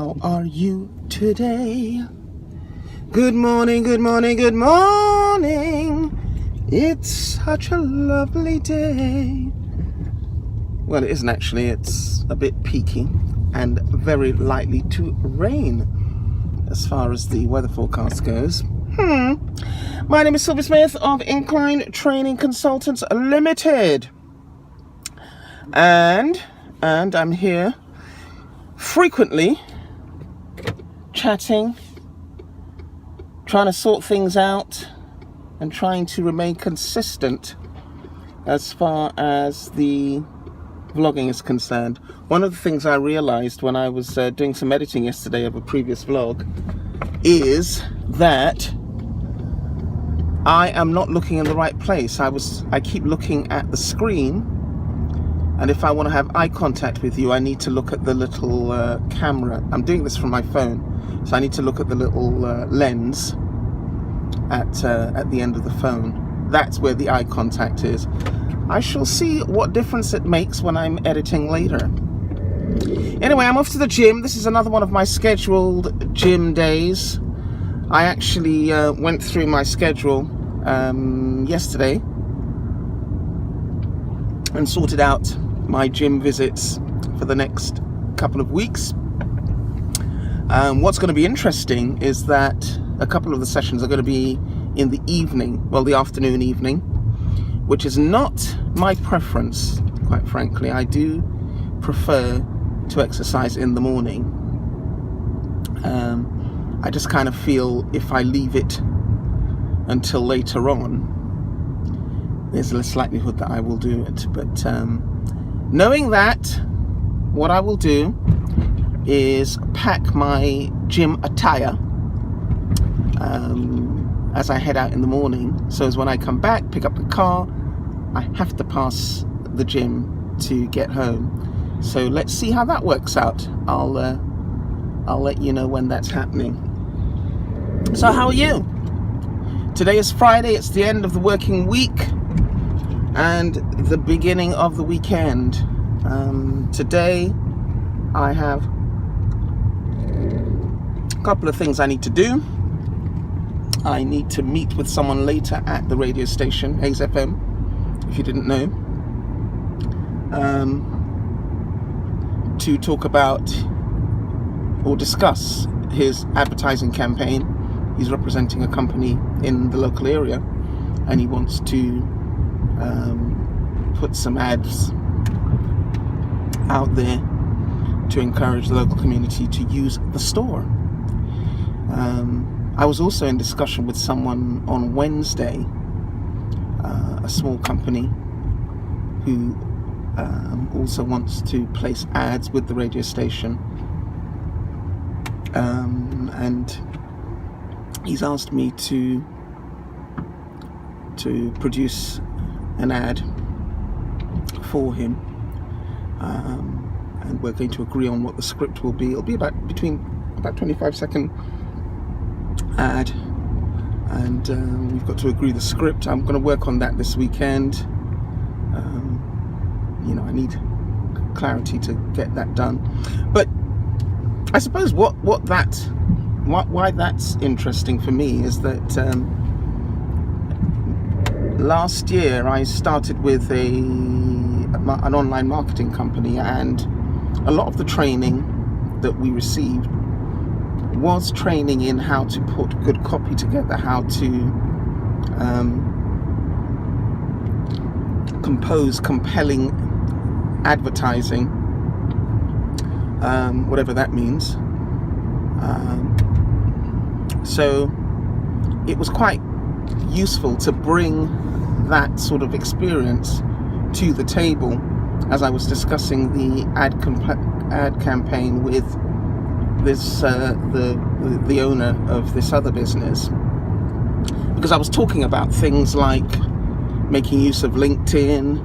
How are you today? Good morning, good morning, good morning. It's such a lovely day. Well, it isn't actually. It's a bit peaky and very likely to rain as far as the weather forecast goes. My name is Sylvia Smith of Incline Training Consultants Limited. And I'm here frequently chatting, trying to sort things out and trying to remain consistent as far as the vlogging is concerned. One of the things I realized when I was doing some editing yesterday of a previous vlog is that I am not looking in the right place. I keep looking at the screen, and if I want to have eye contact with you, I need to look at the little camera. I'm doing this from my phone, so I need to look at the little lens at the end of the phone. That's where the eye contact is. I shall see what difference it makes when I'm editing later. Anyway, I'm off to the gym. This is another one of my scheduled gym days. I actually went through my schedule yesterday and sorted out my gym visits for the next couple of weeks. What's going to be interesting is that a couple of the sessions are going to be in the evening, well, the afternoon evening, which is not my preference, quite frankly. I do prefer to exercise in the morning. I just kind of feel if I leave it until later on, there's a less likelihood that I will do it. But knowing that, what I will do is pack my gym attire as I head out in the morning, so as when I come back, pick up the car, I have to pass the gym to get home. So let's see how that works out. I'll let you know when that's happening. So how are you? Today is Friday. It's the end of the working week and the beginning of the weekend. Today I have a couple of things I need to do. I need to meet with someone later at the radio station, Hayes FM, if you didn't know, to talk about or discuss his advertising campaign. He's representing a company in the local area and he wants to put some ads out there to encourage the local community to use the store. I was also in discussion with someone on Wednesday, a small company who also wants to place ads with the radio station, and he's asked me to produce an ad for him, and we're going to agree on what the script will be. It'll be about 25-second ad, and we've got to agree the script. I'm going to work on that this weekend. I need clarity to get that done, but I suppose why that's interesting for me is that last year I started with an online marketing company, and a lot of the training that we received was training in how to put good copy together, how to compose compelling advertising, whatever that means. So it was quite useful to bring that sort of experience to the table as I was discussing the ad campaign with this the owner of this other business, because I was talking about things like making use of LinkedIn,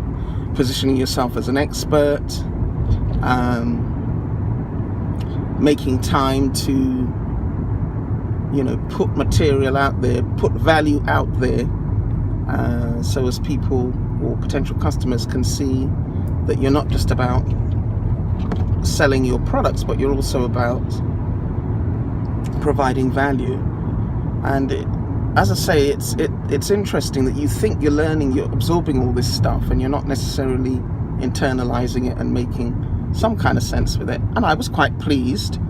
positioning yourself as an expert, making time to put material out there, put value out there, so as people or potential customers can see that you're not just about selling your products, but you're also about providing value. And as I say, it's interesting that you think you're learning, you're absorbing all this stuff, and you're not necessarily internalizing it and making some kind of sense with it. And I was quite pleased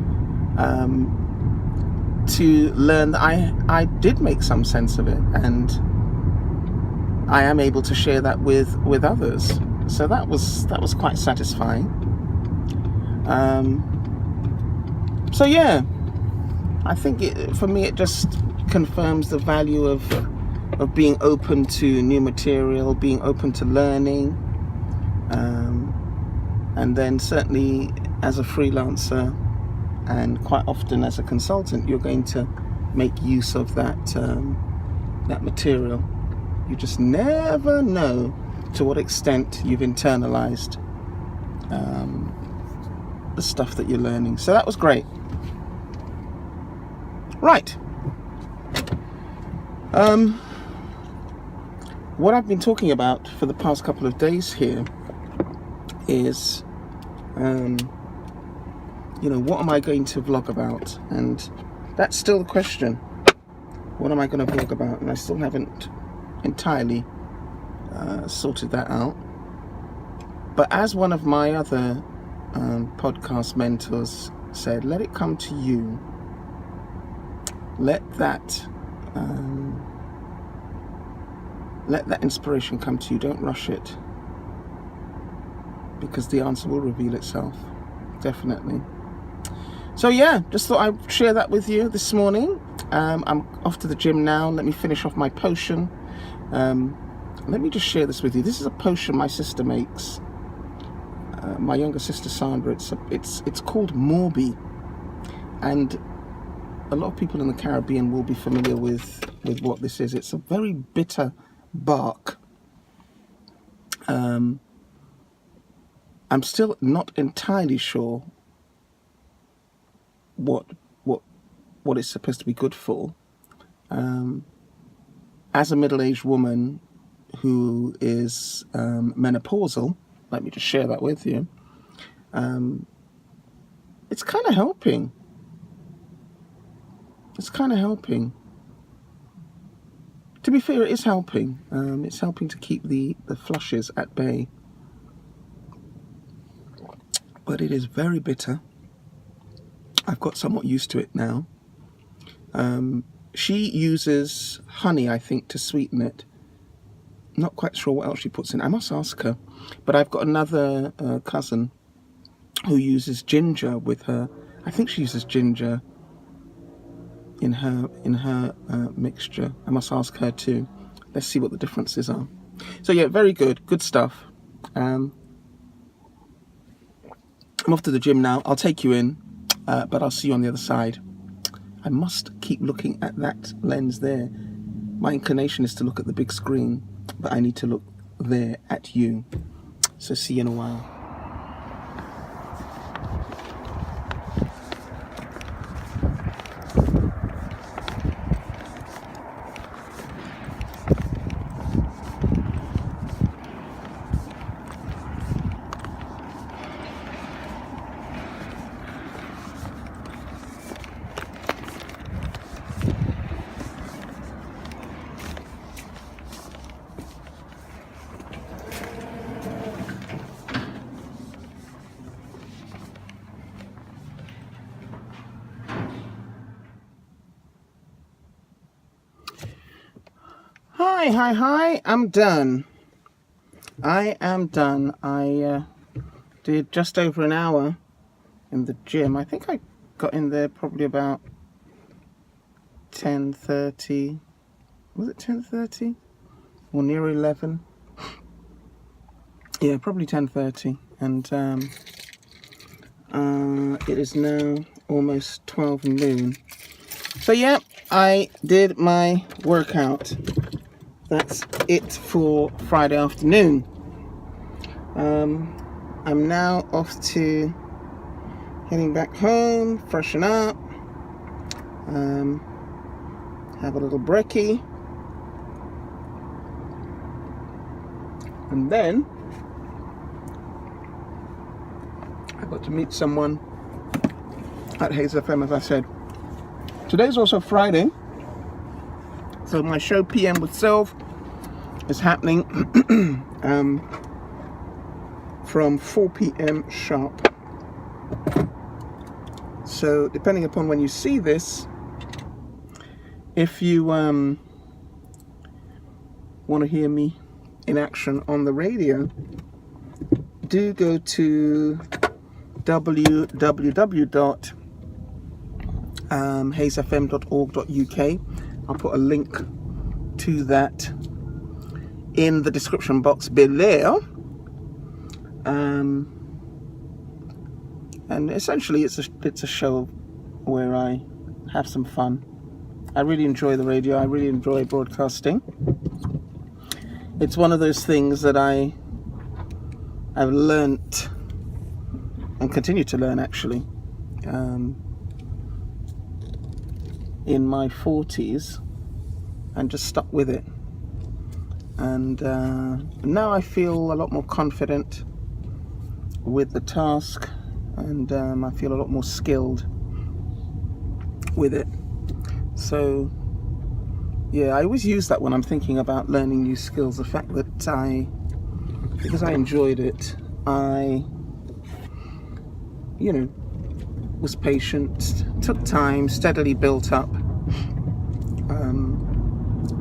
to learn that I did make some sense of it, and I am able to share that with others. So that was quite satisfying. So yeah, I think for me it just confirms the value of being open to new material, being open to learning, and then certainly as a freelancer and quite often as a consultant, you're going to make use of that material. You just never know to what extent you've internalized the stuff that you're learning. So that was great. Right. What I've been talking about for the past couple of days here is, what am I going to vlog about? And that's still the question. What am I going to vlog about? And I still haven't entirely sorted that out. But as one of my other podcast mentors said, let it come to you. Let that inspiration come to you. Don't rush it, because the answer will reveal itself, definitely. So yeah, just thought I'd share that with you this morning. I'm off to the gym now. Let me finish off my potion. Let me just share this with you. This is a potion my sister makes. My younger sister Sandra. It's called Morbi, and a lot of people in the Caribbean will be familiar with what this is. It's a very bitter bark. I'm still not entirely sure what it's supposed to be good for. As a middle-aged woman who is menopausal, let me just share that with you. It's kind of helping. It's kind of helping. To be fair, it is helping. It's helping to keep the flushes at bay. But it is very bitter. I've got somewhat used to it now. She uses honey, I think, to sweeten it. Not quite sure what else she puts in. I must ask her. But I've got another cousin who uses ginger with her. I think she uses ginger in her mixture. I must ask her too. Let's see what the differences are. So yeah, very good stuff. I'm off to the gym now. I'll take you in, but I'll see you on the other side. I must keep looking at that lens there. My inclination is to look at the big screen, but I need to look there at you. So see you in a while. Hi, I'm done. I am done. I did just over an hour in the gym. I think I got in there probably about 10:30. Was it 10:30? Or near 11? Yeah, probably 10:30. And it is now almost 12 noon. So yeah, I did my workout. That's it for Friday afternoon. I'm now off to heading back home, freshen up, have a little brekkie, and then I got to meet someone at Hayes FM, as I said. Today's also Friday, so my show PM with Sylve is happening from 4 p.m. sharp. So depending upon when you see this, if you want to hear me in action on the radio, do go to www.hazefm.org.uk. I'll put a link to that in the description box below. And essentially it's a show where I have some fun. I really enjoy the radio. I really enjoy broadcasting. It's one of those things that I've learnt and continue to learn, actually, in my 40s, and just stuck with it. And now I feel a lot more confident with the task, and I feel a lot more skilled with it. So yeah, I always use that when I'm thinking about learning new skills. The fact that because I enjoyed it, I was patient, took time, steadily built up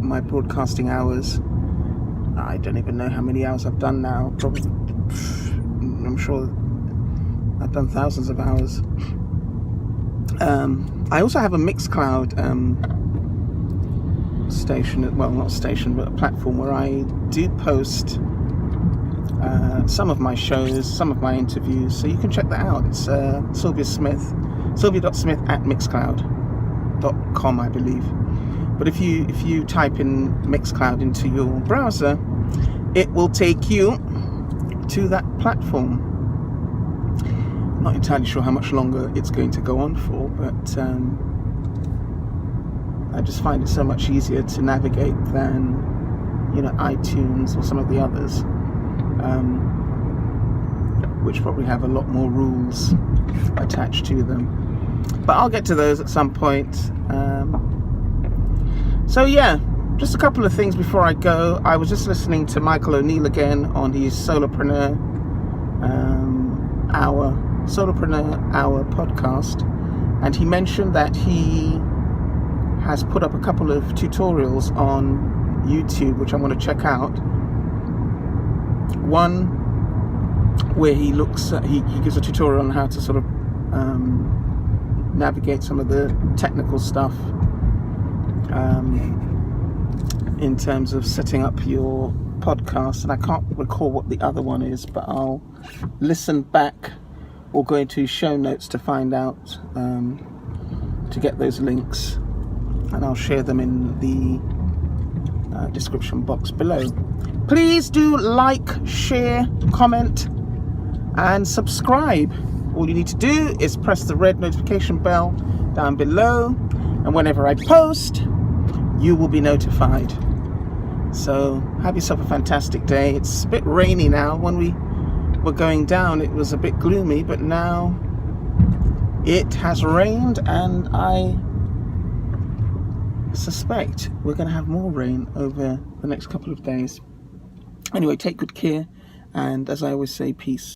my broadcasting hours. I don't even know how many hours I've done now. Probably, I'm sure I've done thousands of hours. I also have a Mixcloud station, well, not station, but a platform where I do post some of my shows, some of my interviews, so you can check that out. It's sylvia.smith@mixcloud.com, I believe. But if you type in Mixcloud into your browser, it will take you to that platform. Not entirely sure how much longer it's going to go on for, but I just find it so much easier to navigate than iTunes or some of the others, which probably have a lot more rules attached to them. But I'll get to those at some point. So yeah, just a couple of things before I go. I was just listening to Michael O'Neill again on his Solopreneur Hour podcast, and he mentioned that he has put up a couple of tutorials on YouTube which I want to check out. One where he gives a tutorial on how to sort of navigate some of the technical stuff in terms of setting up your podcast, and I can't recall what the other one is, but I'll listen back or go into show notes to find out, to get those links, and I'll share them in the description box below. Please do like, share, comment, and subscribe. All you need to do is press the red notification bell down below, and whenever I post, you will be notified. So have yourself a fantastic day. It's a bit rainy now. When we were going down, it was a bit gloomy, but now it has rained, and I suspect we're going to have more rain over the next couple of days. Anyway, take good care, and as I always say, peace.